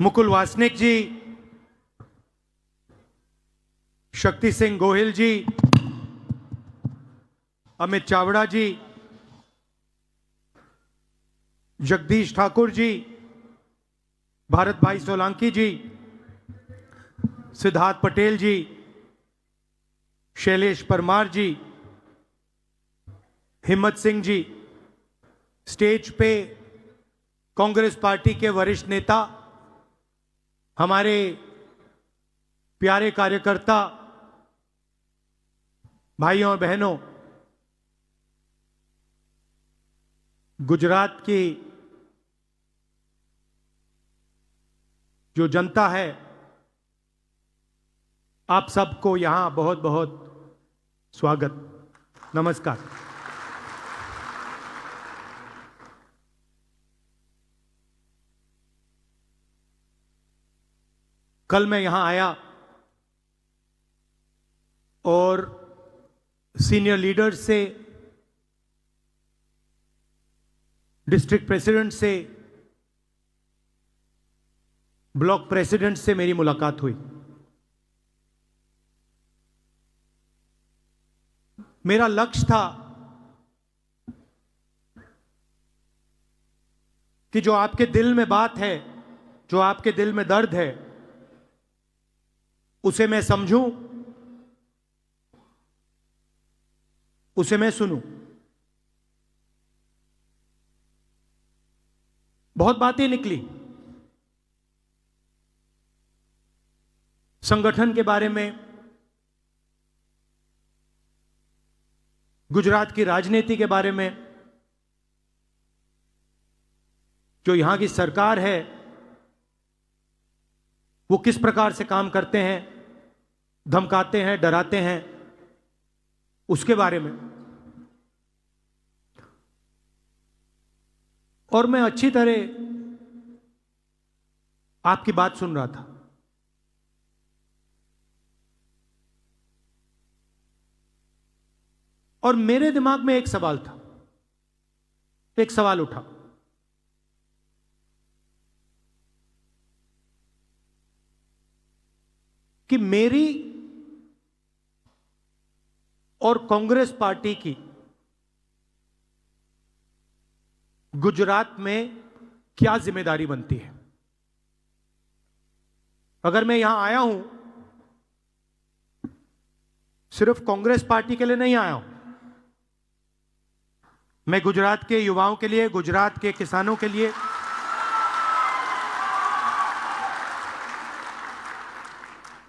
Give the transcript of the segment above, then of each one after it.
मुकुल वासनिक जी, शक्ति सिंह गोहिल जी, अमित चावड़ा जी, जगदीश ठाकुर जी, भारत भाई सोलंकी जी, सिद्धार्थ पटेल जी, शैलेश परमार जी, हिम्मत सिंह जी, स्टेज पे कांग्रेस पार्टी के वरिष्ठ नेता, हमारे प्यारे कार्यकर्ता भाइयों और बहनों, गुजरात की जो जनता है, आप सबको यहां बहुत बहुत स्वागत, नमस्कार। कल मैं यहां आया और सीनियर लीडर से, डिस्ट्रिक्ट प्रेसिडेंट से, ब्लॉक प्रेसिडेंट से मेरी मुलाकात हुई। मेरा लक्ष्य था कि जो आपके दिल में बात है, जो आपके दिल में दर्द है, उसे मैं समझूं, उसे मैं सुनूं। बहुत बातें निकली संगठन के बारे में, गुजरात की राजनीति के बारे में, जो यहां की सरकार है वो किस प्रकार से काम करते हैं, धमकाते हैं, डराते हैं, उसके बारे में। और मैं अच्छी तरह आपकी बात सुन रहा था। और मेरे दिमाग में एक सवाल था, एक सवाल उठा कि मेरी और कांग्रेस पार्टी की गुजरात में क्या जिम्मेदारी बनती है। अगर मैं यहां आया हूं, सिर्फ कांग्रेस पार्टी के लिए नहीं आया हूं, मैं गुजरात के युवाओं के लिए, गुजरात के किसानों के लिए,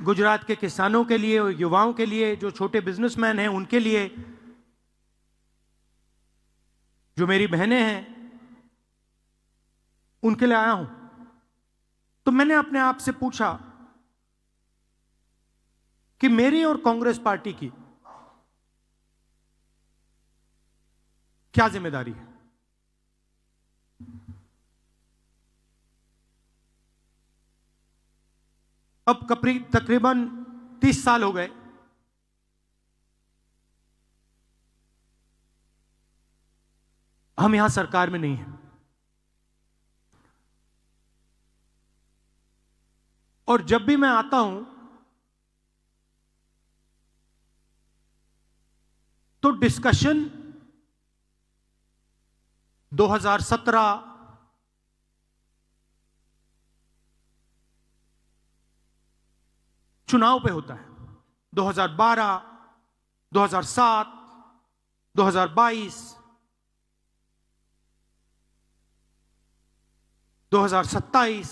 गुजरात के किसानों के लिए, युवाओं के लिए, जो छोटे बिजनेसमैन हैं उनके लिए, जो मेरी बहनें हैं उनके लिए आया हूं। तो मैंने अपने आप से पूछा कि मेरी और कांग्रेस पार्टी की क्या जिम्मेदारी है। अब तकरीबन 30 साल हो गए हम यहां सरकार में नहीं हैं, और जब भी मैं आता हूं तो डिस्कशन 2017 चुनाव पे होता है, 2012, 2007, 2022, 2027,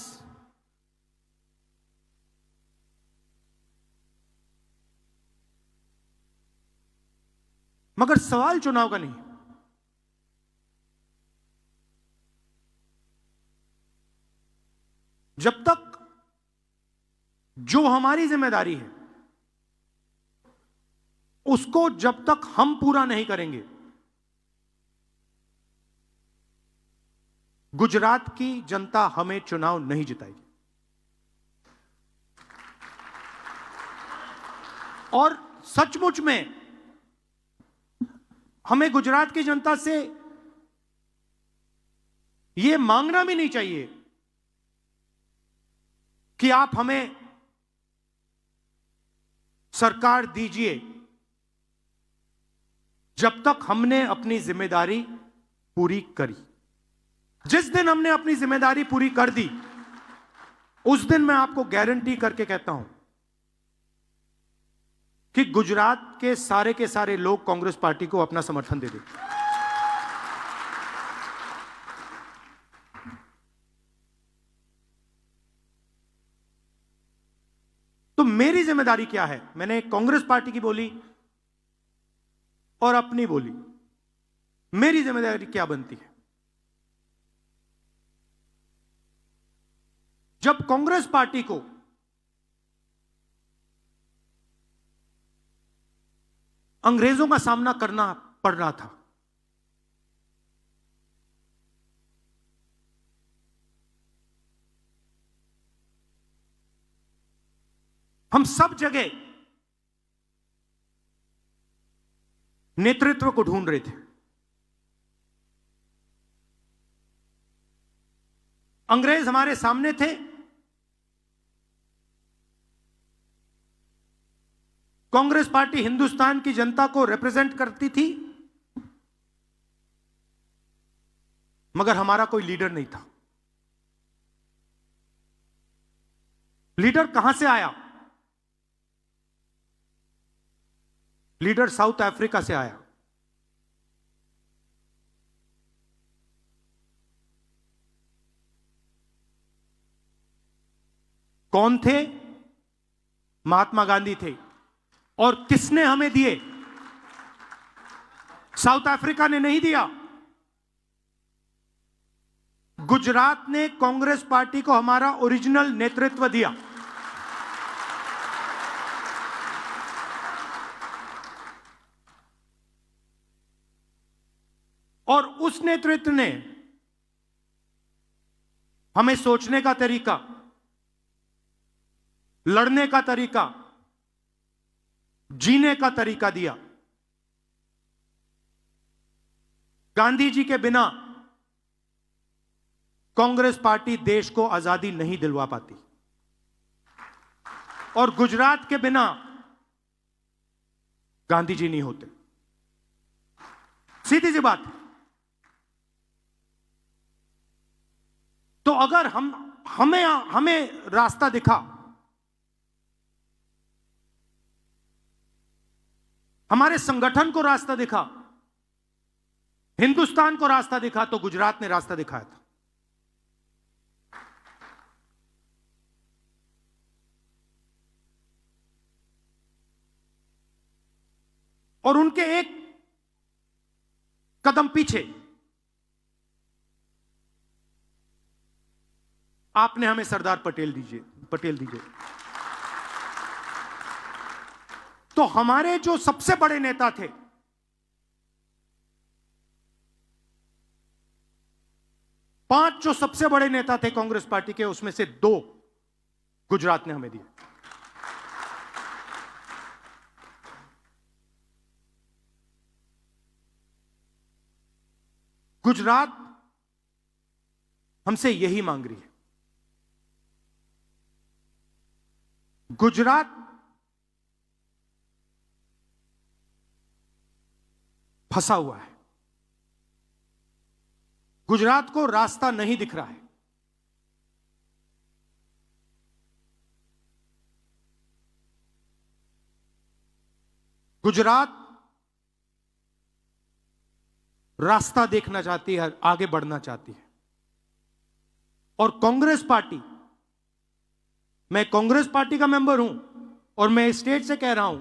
मगर सवाल चुनाव का नहीं। जब तक जो हमारी जिम्मेदारी है उसको जब तक हम पूरा नहीं करेंगे, गुजरात की जनता हमें चुनाव नहीं जिताएगी। और सचमुच में हमें गुजरात की जनता से यह मांगना भी नहीं चाहिए कि आप हमें सरकार दीजिए जब तक हमने अपनी जिम्मेदारी पूरी करी। जिस दिन हमने अपनी जिम्मेदारी पूरी कर दी, उस दिन मैं आपको गारंटी करके कहता हूं कि गुजरात के सारे लोग कांग्रेस पार्टी को अपना समर्थन दे देंगे। तो मेरी जिम्मेदारी क्या है? मैंने कांग्रेस पार्टी की बोली और अपनी बोली। मेरी जिम्मेदारी क्या बनती है? जब कांग्रेस पार्टी को अंग्रेजों का सामना करना पड़ रहा था, हम सब जगह नेतृत्व को ढूंढ रहे थे। अंग्रेज हमारे सामने थे, कांग्रेस पार्टी हिंदुस्तान की जनता को रिप्रेजेंट करती थी, मगर हमारा कोई लीडर नहीं था। लीडर कहां से आया? लीडर साउथ अफ्रीका से आया। कौन थे? महात्मा गांधी थे। और किसने हमें दिए? साउथ अफ्रीका ने नहीं दिया। गुजरात ने कांग्रेस पार्टी को हमारा ओरिजिनल नेतृत्व दिया। और उस नेतृत्व ने हमें सोचने का तरीका, लड़ने का तरीका, जीने का तरीका दिया। गांधी जी के बिना कांग्रेस पार्टी देश को आजादी नहीं दिलवा पाती, और गुजरात के बिना गांधी जी नहीं होते। सीधी सी बात है। तो अगर हमें रास्ता दिखा, हमारे संगठन को रास्ता दिखा, हिंदुस्तान को रास्ता दिखा, तो गुजरात ने रास्ता दिखाया था। और उनके एक कदम पीछे आपने हमें सरदार पटेल दीजिए। तो हमारे जो सबसे बड़े नेता थे, पांच जो सबसे बड़े नेता थे कांग्रेस पार्टी के, उसमें से 2 गुजरात ने हमें दिए। गुजरात हमसे यही मांग रही है। गुजरात फंसा हुआ है। गुजरात को रास्ता नहीं दिख रहा है। गुजरात रास्ता देखना चाहती है, आगे बढ़ना चाहती है। और कांग्रेस पार्टी, मैं कांग्रेस पार्टी का मेंबर हूं और मैं स्टेट से कह रहा हूं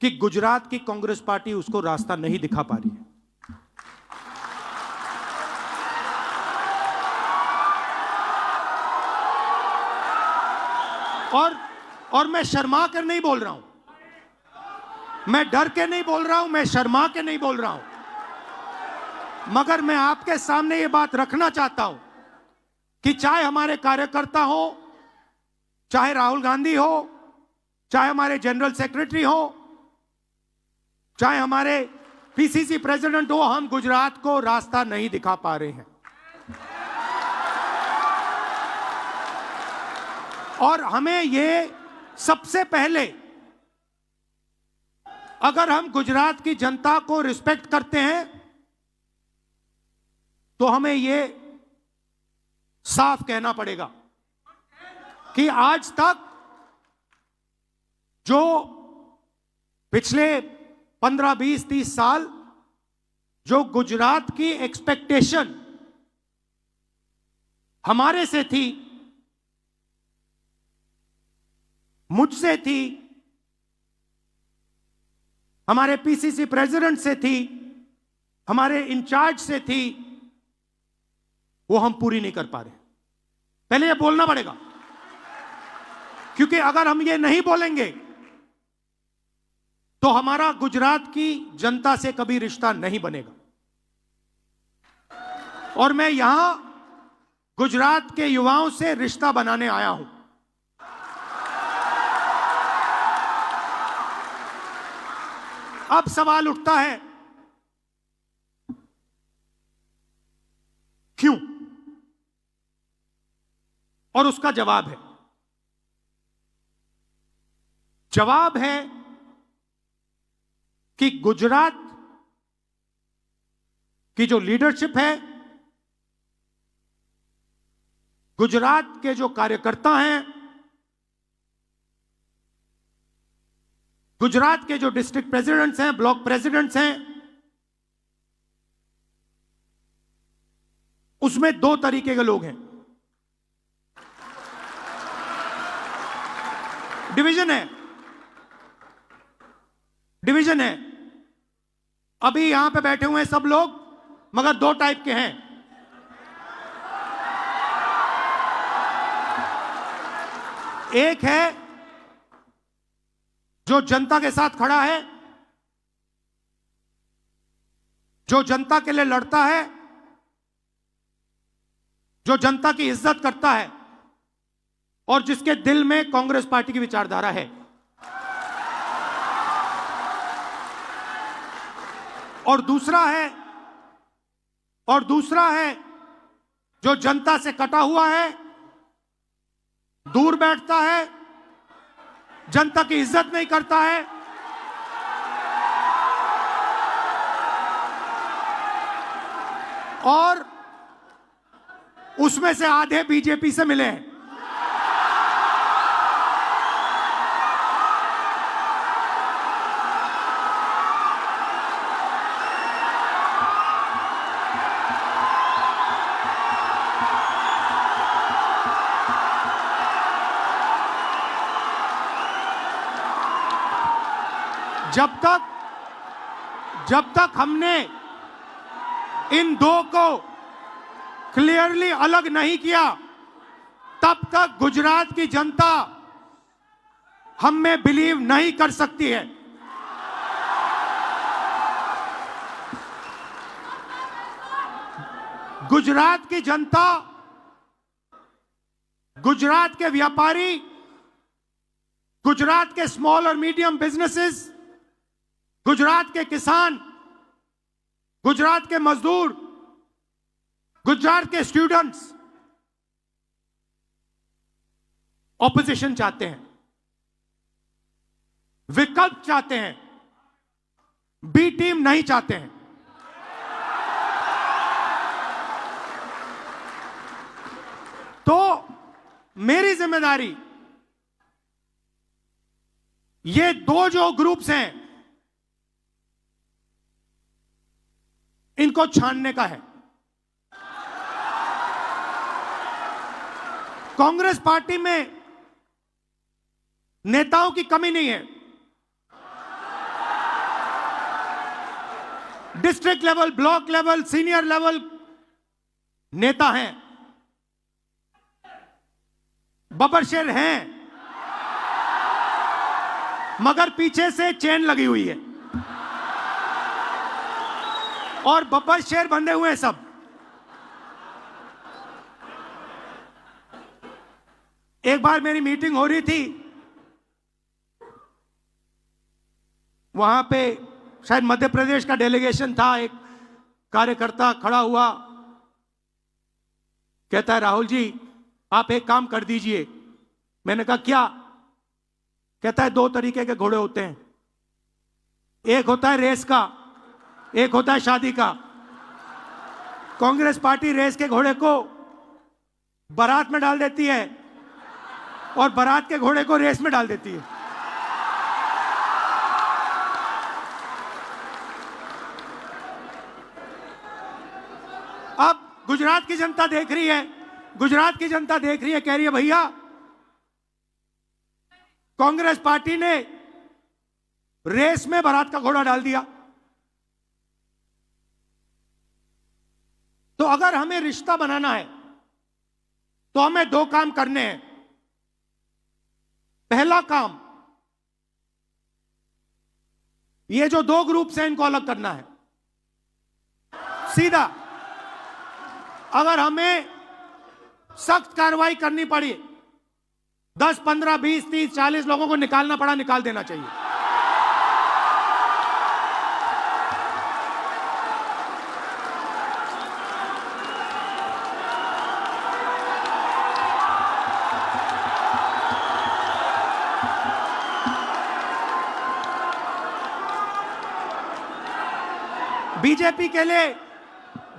कि गुजरात की कांग्रेस पार्टी उसको रास्ता नहीं दिखा पा रही है। और मैं शर्मा कर नहीं बोल रहा हूं, मैं डर के नहीं बोल रहा हूं, मैं शर्मा के नहीं बोल रहा हूं, मगर मैं आपके सामने ये बात रखना चाहता हूं कि चाहे हमारे कार्यकर्ता हो, चाहे राहुल गांधी हो, चाहे हमारे जनरल सेक्रेटरी हो, चाहे हमारे पीसीसी प्रेसिडेंट हो, हम गुजरात को रास्ता नहीं दिखा पा रहे हैं। और हमें ये सबसे पहले, अगर हम गुजरात की जनता को रिस्पेक्ट करते हैं तो हमें ये साफ कहना पड़ेगा कि आज तक जो पिछले 15, 20, 30 साल जो गुजरात की एक्सपेक्टेशन हमारे से थी, मुझसे थी, हमारे पीसीसी प्रेसिडेंट से थी, हमारे इंचार्ज से थी, वो हम पूरी नहीं कर पा रहे। पहले ये बोलना पड़ेगा, क्योंकि अगर हम ये नहीं बोलेंगे तो हमारा गुजरात की जनता से कभी रिश्ता नहीं बनेगा। और मैं यहां गुजरात के युवाओं से रिश्ता बनाने आया हूं। अब सवाल उठता है, क्यों? और उसका जवाब है, जवाब है कि गुजरात की जो लीडरशिप है, गुजरात के जो कार्यकर्ता हैं, गुजरात के जो डिस्ट्रिक्ट प्रेसिडेंट्स हैं, ब्लॉक प्रेसिडेंट्स हैं, उसमें दो तरीके के लोग हैं। डिवीजन है, डिवीजन है। अभी यहां पे बैठे हुए हैं सब लोग, मगर दो टाइप के हैं। एक है जो जनता के साथ खड़ा है, जो जनता के लिए लड़ता है, जो जनता की इज्जत करता है और जिसके दिल में कांग्रेस पार्टी की विचारधारा है। और दूसरा है जो जनता से कटा हुआ है, दूर बैठता है, जनता की इज्जत नहीं करता है, और उसमें से आधे बीजेपी से मिले हैं। जब तक हमने इन दो को क्लियरली अलग नहीं किया, तब तक गुजरात की जनता हम में बिलीव नहीं कर सकती है। गुजरात की जनता, गुजरात के व्यापारी, गुजरात के स्मॉल और मीडियम बिजनेसेस, गुजरात के किसान, गुजरात के मजदूर, गुजरात के स्टूडेंट्स ऑपोजिशन चाहते हैं, विकल्प चाहते हैं, बी टीम नहीं चाहते हैं। तो मेरी जिम्मेदारी ये दो जो ग्रुप्स हैं इनको छानने का है। कांग्रेस पार्टी में नेताओं की कमी नहीं है। District level, block level, senior level नेता हैं, बबरशेर हैं, मगर पीछे से चेन लगी हुई है और बब्बर शेर बंधे हुए हैं सब। एक बार मेरी मीटिंग हो रही थी, वहां पे शायद मध्य प्रदेश का डेलीगेशन था। एक कार्यकर्ता खड़ा हुआ, कहता है राहुल जी आप एक काम कर दीजिए, मैंने कहा क्या? कहता है 2 तरीके के घोड़े होते हैं, एक होता है रेस का, एक होता है शादी का। कांग्रेस पार्टी रेस के घोड़े को बारात में डाल देती है और बारात के घोड़े को रेस में डाल देती है। अब गुजरात की जनता देख रही है, गुजरात की जनता देख रही है, कह रही है भैया कांग्रेस पार्टी ने रेस में बारात का घोड़ा डाल दिया। तो अगर हमें रिश्ता बनाना है तो हमें 2 काम करने हैं। पहला काम, ये जो 2 ग्रुप हैं इनको अलग करना है सीधा। अगर हमें सख्त कार्रवाई करनी पड़ी, 10, 15, 20, 30, 40 लोगों को निकालना पड़ा, निकाल देना चाहिए।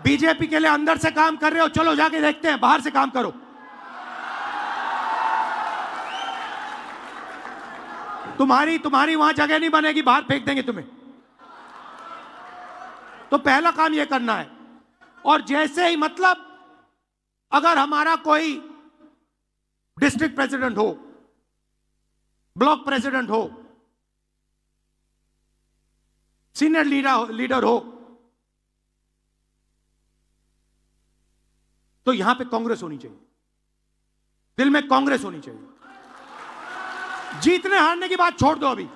बीजेपी के लिए अंदर से काम कर रहे हो, चलो जाके देखते हैं, बाहर से काम करो। तुम्हारी वहां जगह नहीं बनेगी, बाहर फेंक देंगे तुम्हें। तो पहला काम यह करना है। और जैसे ही, मतलब अगर हमारा कोई डिस्ट्रिक्ट प्रेसिडेंट हो, ब्लॉक प्रेसिडेंट हो, सीनियर लीडर हो, तो यहां पे कांग्रेस होनी चाहिए, दिल में कांग्रेस होनी चाहिए। जीतने हारने की बात छोड़ दो, अभी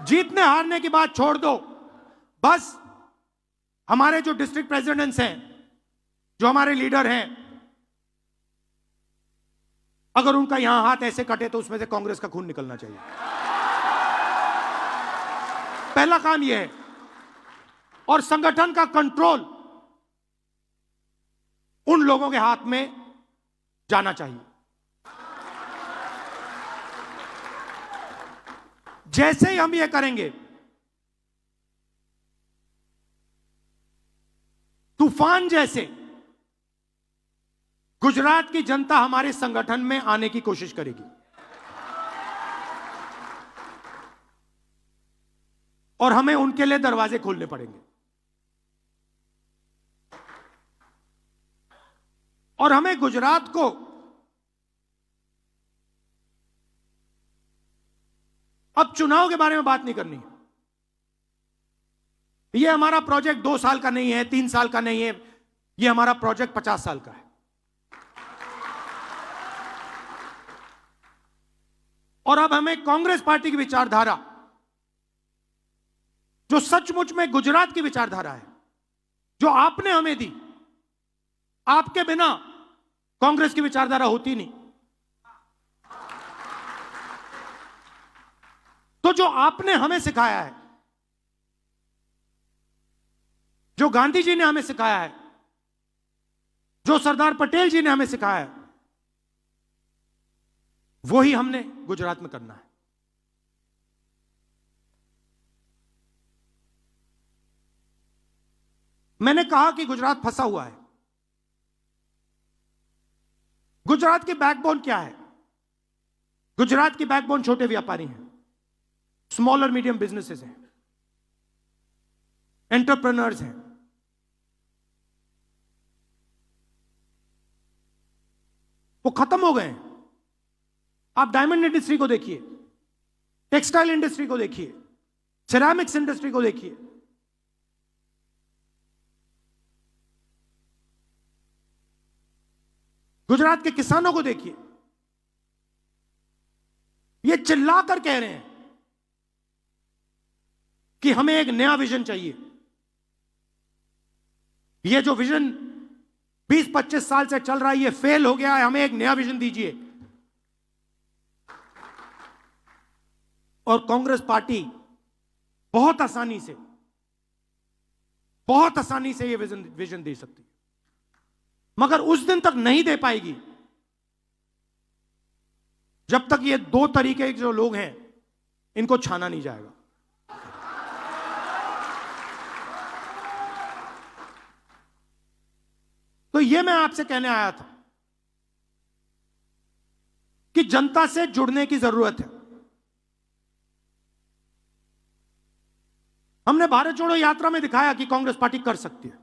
जीतने हारने की बात छोड़ दो। बस हमारे जो डिस्ट्रिक्ट प्रेसिडेंट्स हैं, जो हमारे लीडर हैं, अगर उनका यहां हाथ ऐसे कटे तो उसमें से कांग्रेस का खून निकलना चाहिए। पहला काम यह है। और संगठन का कंट्रोल उन लोगों के हाथ में जाना चाहिए। जैसे ही हम ये करेंगे, तूफान जैसे गुजरात की जनता हमारे संगठन में आने की कोशिश करेगी। और हमें उनके लिए दरवाजे खोलने पड़ेंगे। और हमें गुजरात को अब चुनाव के बारे में बात नहीं करनी। यह हमारा प्रोजेक्ट 2 साल का नहीं है, 3 साल का नहीं है, यह हमारा प्रोजेक्ट 50 साल का है। और अब हमें कांग्रेस पार्टी की विचारधारा, जो सचमुच में गुजरात की विचारधारा है, जो आपने हमें दी, आपके बिना कांग्रेस की विचारधारा होती नहीं। तो जो आपने हमें सिखाया है, जो गांधी जी ने हमें सिखाया है, जो सरदार पटेल जी ने हमें सिखाया है, वही हमने गुजरात में करना है। मैंने कहा कि गुजरात फंसा हुआ है। गुजरात की बैकबोन क्या है? गुजरात की बैकबोन छोटे व्यापारी हैं, स्मॉल और मीडियम बिजनेसेस हैं, एंटरप्रेन्योर्स हैं। वो खत्म हो गए हैं। आप डायमंड इंडस्ट्री को देखिए, टेक्सटाइल इंडस्ट्री को देखिए, सिरेमिक्स इंडस्ट्री को देखिए। गुजरात के किसानों को देखिए, ये चिल्ला कर कह रहे हैं कि हमें एक नया विजन चाहिए। ये जो विजन 20-25 साल से चल रहा है, ये फेल हो गया है, हमें एक नया विजन दीजिए। और कांग्रेस पार्टी बहुत आसानी से ये विजन दे सकती है, मगर उस दिन तक नहीं दे पाएगी जब तक ये दो तरीके के जो लोग हैं इनको छाना नहीं जाएगा। तो ये मैं आपसे कहने आया था कि जनता से जुड़ने की जरूरत है। हमने भारत जोड़ो यात्रा में दिखाया कि कांग्रेस पार्टी कर सकती है।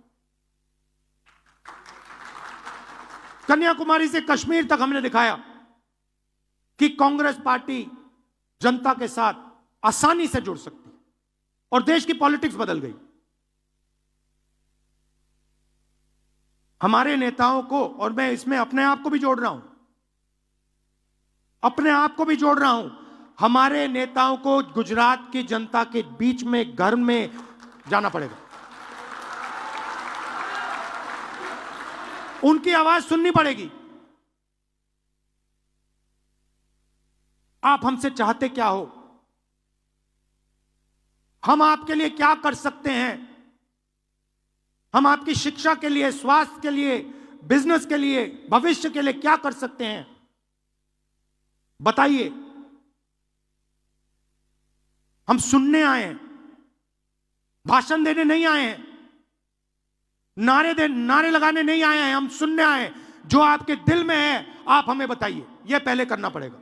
कन्याकुमारी से कश्मीर तक हमने दिखाया कि कांग्रेस पार्टी जनता के साथ आसानी से जुड़ सकती है और देश की पॉलिटिक्स बदल गई। हमारे नेताओं को, और मैं इसमें अपने आप को भी जोड़ रहा हूं, अपने आप को भी जोड़ रहा हूं, हमारे नेताओं को गुजरात की जनता के बीच में, घर में जाना पड़ेगा। उनकी आवाज सुननी पड़ेगी। आप हमसे चाहते क्या हो, हम आपके लिए क्या कर सकते हैं, हम आपकी शिक्षा के लिए, स्वास्थ्य के लिए, बिजनेस के लिए, भविष्य के लिए क्या कर सकते हैं, बताइए। हम सुनने आए हैं, भाषण देने नहीं आए हैं, नारे लगाने नहीं आए हैं, हम सुनने आए हैं। जो आपके दिल में है आप हमें बताइए, यह पहले करना पड़ेगा।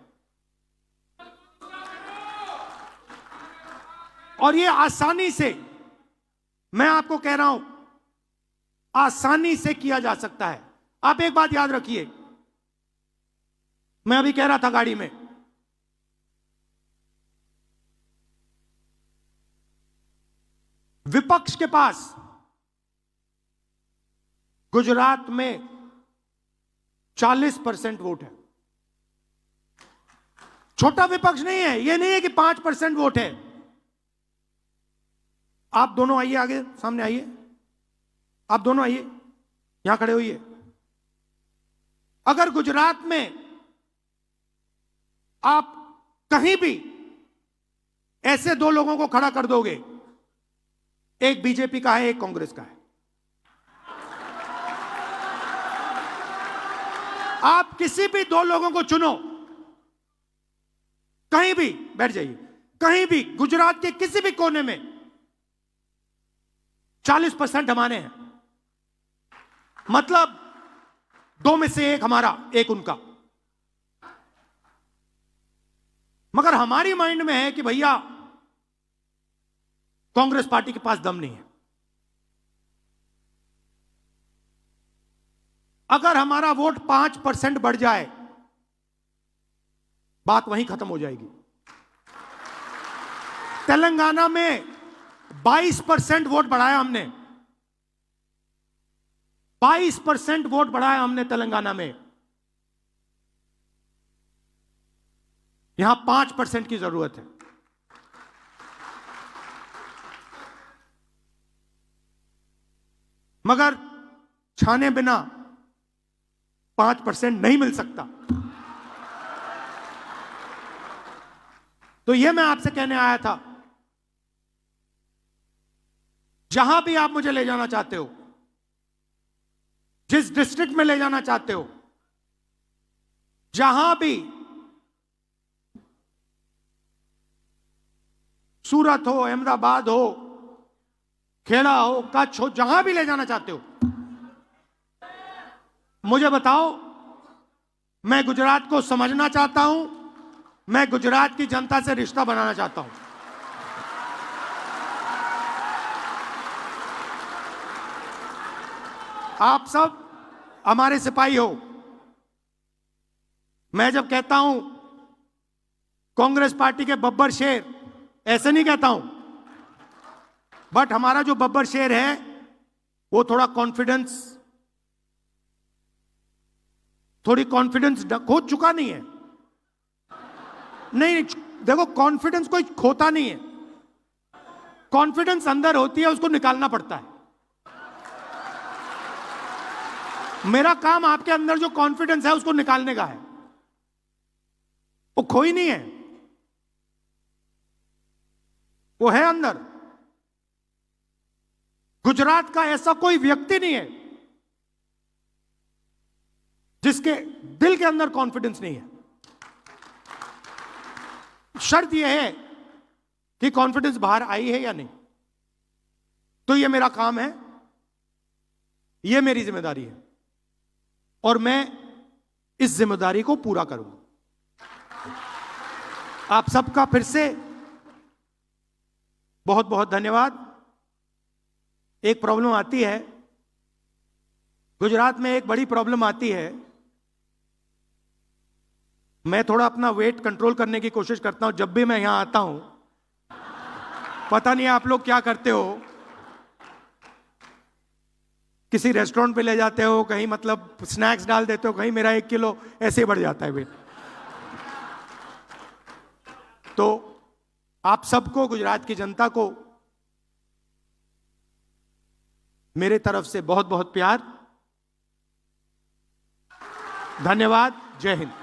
और ये आसानी से, मैं आपको कह रहा हूं, आसानी से किया जा सकता है। आप एक बात याद रखिए, मैं अभी कह रहा था गाड़ी में, विपक्ष के पास गुजरात में 40% वोट है। छोटा विपक्ष नहीं है, यह नहीं है कि 5% वोट है। आप दोनों आइए, आगे सामने आइए, आप दोनों आइए, यहां खड़े होइए। अगर गुजरात में आप कहीं भी ऐसे दो लोगों को खड़ा कर दोगे, एक बीजेपी का है, एक कांग्रेस का है, आप किसी भी दो लोगों को चुनो, कहीं भी बैठ जाइए, कहीं भी गुजरात के किसी भी कोने में 40% हमारे हैं। मतलब दो में से एक हमारा, एक उनका। मगर हमारी माइंड में है कि भैया कांग्रेस पार्टी के पास दम नहीं है। अगर हमारा वोट 5% बढ़ जाए, बात वहीं खत्म हो जाएगी। तेलंगाना में 22% वोट बढ़ाया हमने, 22% वोट बढ़ाया हमने तेलंगाना में। यहां 5% की जरूरत है। मगर छाने बिना 5% नहीं मिल सकता। तो यह मैं आपसे कहने आया था, जहां भी आप मुझे ले जाना चाहते हो, जिस डिस्ट्रिक्ट में ले जाना चाहते हो, जहां भी, सूरत हो, अहमदाबाद हो, खेड़ा हो, कच्छ हो, जहां भी ले जाना चाहते हो, मुझे बताओ। मैं गुजरात को समझना चाहता हूं, मैं गुजरात की जनता से रिश्ता बनाना चाहता हूं। आप सब हमारे सिपाही हो। मैं जब कहता हूं कांग्रेस पार्टी के बब्बर शेर, ऐसे नहीं कहता हूं, बट हमारा जो बब्बर शेर है वो थोड़ा कॉन्फिडेंस, थोड़ी कॉन्फिडेंस खो चुका नहीं है। नहीं, देखो, कॉन्फिडेंस कोई खोता नहीं है। कॉन्फिडेंस अंदर होती है, उसको निकालना पड़ता है। मेरा काम आपके अंदर जो कॉन्फिडेंस है उसको निकालने का है, वो खोई नहीं है, वो है अंदर। गुजरात का ऐसा कोई व्यक्ति नहीं है जिसके दिल के अंदर कॉन्फिडेंस नहीं है। शर्त यह है कि कॉन्फिडेंस बाहर आई है या नहीं। तो यह मेरा काम है, यह मेरी जिम्मेदारी है और मैं इस जिम्मेदारी को पूरा करूंगा। आप सबका फिर से बहुत बहुत धन्यवाद। एक प्रॉब्लम आती है गुजरात में, एक बड़ी प्रॉब्लम आती है। मैं थोड़ा अपना वेट कंट्रोल करने की कोशिश करता हूं जब भी मैं यहां आता हूं। पता नहीं आप लोग क्या करते हो, किसी रेस्टोरेंट पे ले जाते हो, कहीं मतलब स्नैक्स डाल देते हो, कहीं मेरा 1 किलो ऐसे ही बढ़ जाता है वेट। तो आप सबको, गुजरात की जनता को मेरे तरफ से बहुत बहुत प्यार, धन्यवाद। जय हिंद।